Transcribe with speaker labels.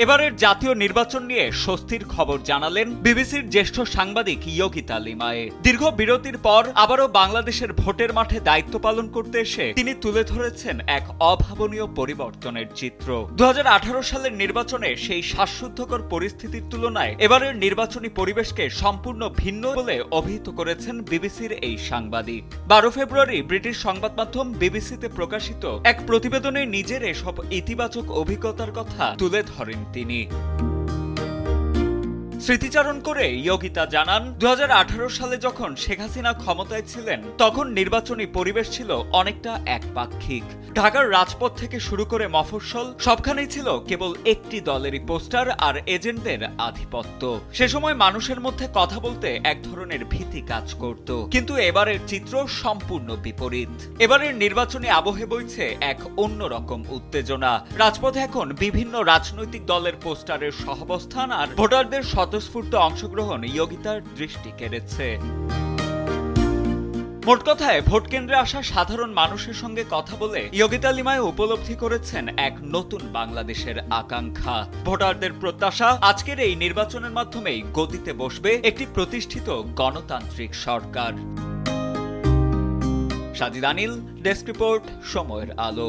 Speaker 1: এবারের জাতীয় নির্বাচন নিয়ে স্বস্তির খবর জানালেন বিবিসির জ্যেষ্ঠ সাংবাদিক ইয়োগিতা লিমায়ে। দীর্ঘ বিরতির পর আবারও বাংলাদেশের ভোটের মাঠে দায়িত্ব পালন করতে এসে তিনি তুলে ধরেছেন এক অভাবনীয় পরিবর্তনের চিত্র। 2018 সালের নির্বাচনে সেই শ্বাসরুদ্ধকর পরিস্থিতির তুলনায় এবারের নির্বাচনী পরিবেশকে সম্পূর্ণ ভিন্ন বলে অভিহিত করেছেন বিবিসির এই সাংবাদিক। 12 ফেব্রুয়ারি ব্রিটিশ সংবাদ মাধ্যম বিবিসিতে প্রকাশিত এক প্রতিবেদনে নিজের এসব ইতিবাচক অভিজ্ঞতার কথা তুলে ধরেন তিনি। স্মৃতিচারণ করে ইয়োগিতা জানান, 2018 সালে যখন শেখ হাসিনা ক্ষমতায় ছিলেন তখন নির্বাচনী পরিবেশ ছিল অনেকটা একপাক্ষিক। ঢাকার রাজপথ থেকে শুরু করে মফস্বল সবখানেই ছিল কেবল একটি দলেরই পোস্টার আর এজেন্টদের আধিপত্য। সে সময় মানুষের মধ্যে কথা বলতে এক ধরনের ভীতি কাজ করত, কিন্তু এবারের চিত্র সম্পূর্ণ বিপরীত। এবারের নির্বাচনী আবহে বইছে এক অন্যরকম উত্তেজনা। রাজপথে এখন বিভিন্ন রাজনৈতিক দলের পোস্টারের সহাবস্থান আর ভোটারদের স্বতঃস্ফূর্ত অংশগ্রহণ ইয়োগিতার দৃষ্টি কেড়েছে। মোট কথায় ভোট কেন্দ্রে আসা সাধারণ মানুষের সঙ্গে কথা বলে ইয়োগিতা লিমায়ে উপলব্ধি করেছেন এক নতুন বাংলাদেশের আকাঙ্ক্ষা। ভোটারদের প্রত্যাশা, আজকের এই নির্বাচনের মাধ্যমেই গদিতে বসবে একটি প্রতিষ্ঠিত গণতান্ত্রিক সরকার। সাজিদ আনিল, ডেস্ক রিপোর্ট, সময়ের আলো।